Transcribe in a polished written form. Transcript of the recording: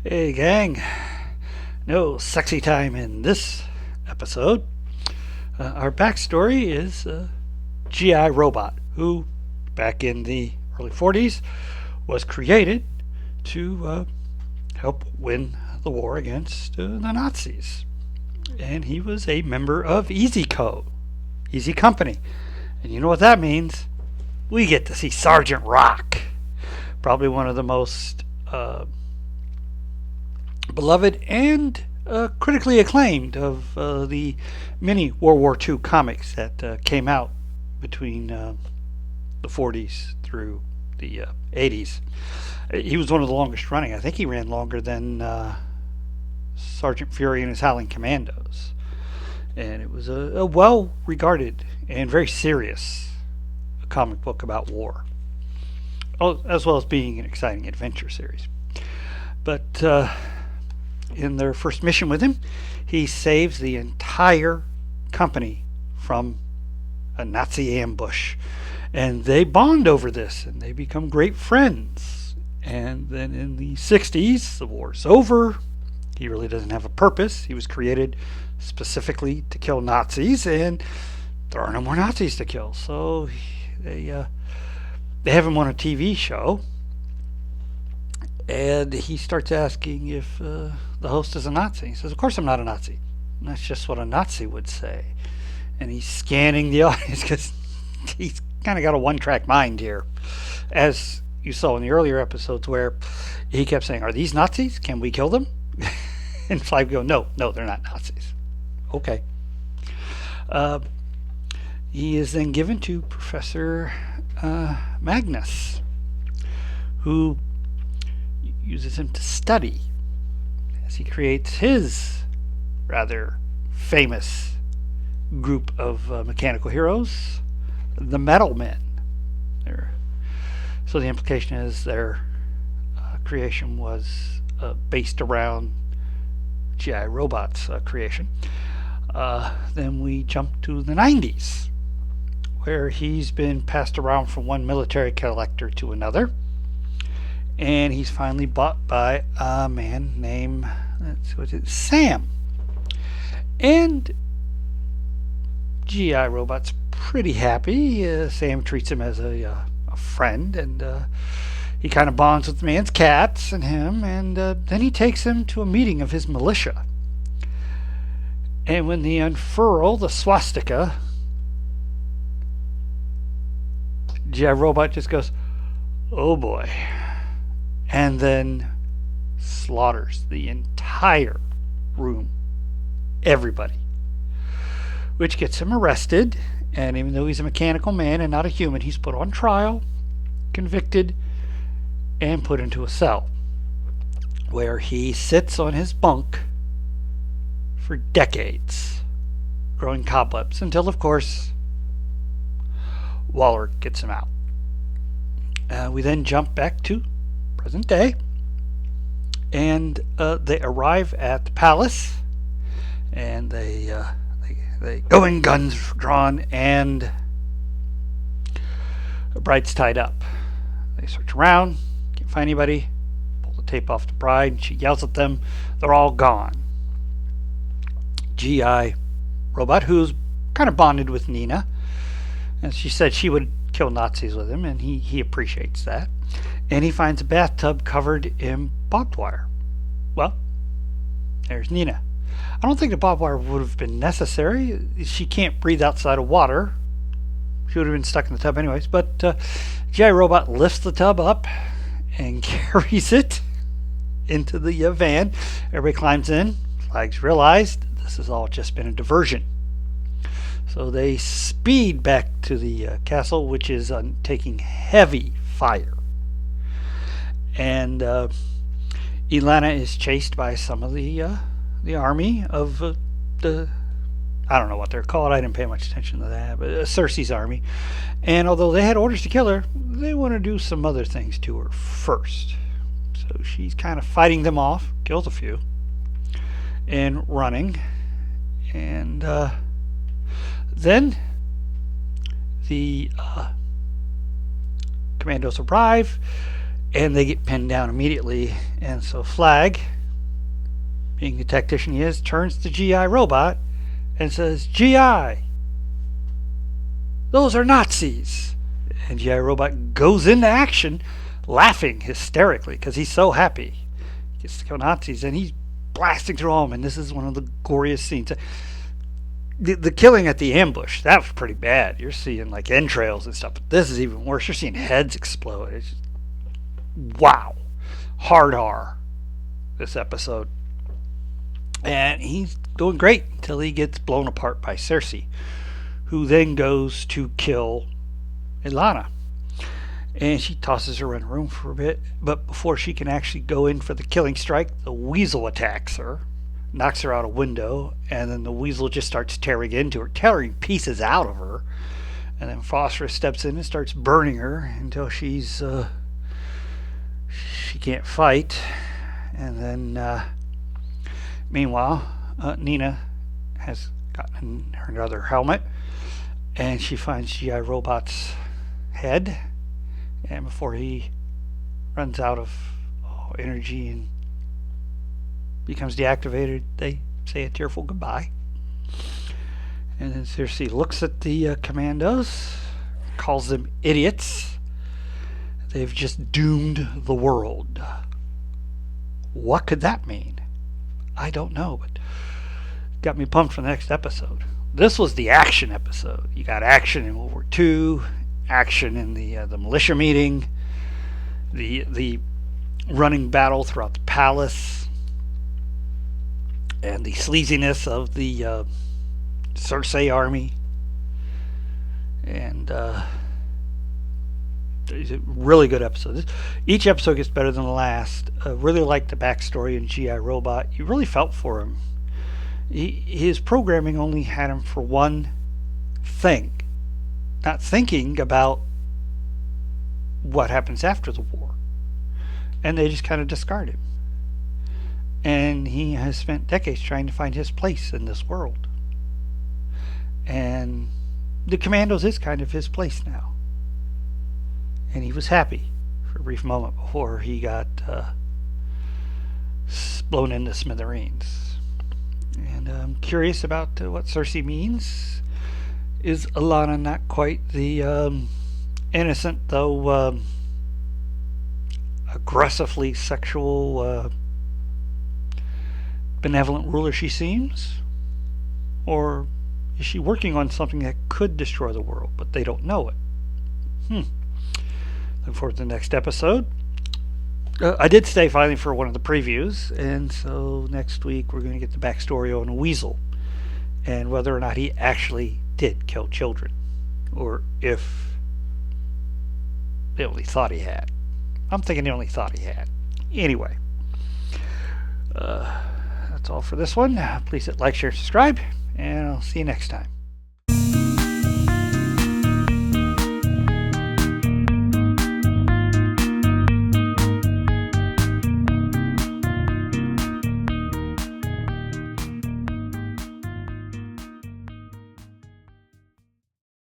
Hey, gang. No sexy time in this episode. Our backstory is G.I. Robot, who, back in the early 40s, was created to help win the war against the Nazis. And he was a member of Easy Co., Easy Company. And you know what that means? We get to see Sergeant Rock. Probably one of the most beloved and critically acclaimed of the many World War II comics that came out between the 40s through the 80s. He was one of the longest running. I think he ran longer than Sergeant Fury and his Howling Commandos. And it was a well regarded and very serious comic book about war, as well as being an exciting adventure series. But in their first mission with him, he saves the entire company from a Nazi ambush. And they bond over this and they become great friends. And then in the 60s, the war's over. He really doesn't have a purpose. He was created specifically to kill Nazis, and there are no more Nazis to kill. So they have him on a TV show, and he starts asking if the host is a Nazi. He says, "Of course I'm not a Nazi. And that's just what a Nazi would say." And he's scanning the audience because he's kind of got a one-track mind here, as you saw in the earlier episodes where he kept saying, "Are these Nazis? Can we kill them?" And Clive go, "No, they're not Nazis." Okay. He is then given to Professor Magnus, who uses him to study as he creates his rather famous group of mechanical heroes, the Metal Men. So the implication is their creation was based around G.I. Robot's creation. Then we jump to the 90s, where he's been passed around from one military collector to another. And he's finally bought by a man named Sam. And G.I. Robot's pretty happy. Sam treats him as a friend, and he kind of bonds with the man's cats and him, and then he takes him to a meeting of his militia. And when they unfurl the swastika, G.I. Robot just goes, "Oh boy," and then slaughters the entire room, everybody, which gets him arrested. And even though he's a mechanical man and not a human, he's put on trial, convicted, and put into a cell, where he sits on his bunk for decades, growing cobwebs, until, of course, Waller gets him out. We then jump back to present day, and they arrive at the palace, and they go in, guns drawn, and Bride's tied up. They search around, can't find anybody, pull the tape off the bride, she yells at them, they're all gone. G.I. Robot, who's kind of bonded with Nina, and she said she would kill Nazis with him, and he appreciates that. And he finds a bathtub covered in barbed wire. Well, there's Nina. I don't think the barbed wire would have been necessary. She can't breathe outside of water. She would have been stuck in the tub anyways. But G.I. Robot lifts the tub up and carries it into the van. Everybody climbs in. Flags realized this has all just been a diversion. So they speed back to the castle, which is taking heavy fire. And Ilana is chased by some of the army of the, I don't know what they're called. I didn't pay much attention to that, but Circe's army. And although they had orders to kill her, they want to do some other things to her first. So she's kind of fighting them off, kills a few, and running. And then the Commandos arrive, and they get pinned down immediately. And so Flag, being the tactician he is, turns to GI Robot and says, "GI, those are Nazis." And GI Robot goes into action, laughing hysterically because he's so happy. He gets to kill Nazis, and he's blasting through them. And this is one of the goriest scenes. The killing at the ambush, that was pretty bad. You're seeing like entrails and stuff, but this is even worse. You're seeing heads explode. It's just, wow. Hard R, this episode. And he's doing great until he gets blown apart by Circe, who then goes to kill Ilana. And she tosses her in a room for a bit, but before she can actually go in for the killing strike, the weasel attacks her, knocks her out a window, and then the weasel just starts tearing into her, tearing pieces out of her. And then Phosphorus steps in and starts burning her until she can't fight. And then meanwhile, Nina has gotten her other helmet, and she finds GI Robot's head. And before he runs out of energy and becomes deactivated, they say a tearful goodbye. And then Circe looks at the Commandos, calls them idiots. They've just doomed the world. What could that mean? I don't know, but got me pumped for the next episode. This was the action episode. You got action in World War II, action in the militia meeting, the running battle throughout the palace, and the sleaziness of the Circe army. And it's a really good episode. Each episode gets better than the last. I really liked the backstory in GI Robot. You really felt for him. His programming only had him for one thing, not thinking about what happens after the war. And they just kind of discard him. And he has spent decades trying to find his place in this world. And the Commandos is kind of his place now. And he was happy for a brief moment before he got blown into smithereens. And I'm curious about what Circe means. Is Ilana not quite the innocent, though aggressively sexual, benevolent ruler she seems? Or is she working on something that could destroy the world, but they don't know it? Looking forward to the next episode. I did stay finally for one of the previews, and so next week we're going to get the backstory on Weasel and whether or not he actually did kill children, or if they only thought he had. I'm thinking they only thought he had. Anyway, that's all for this one. Please hit like, share, subscribe, and I'll see you next time.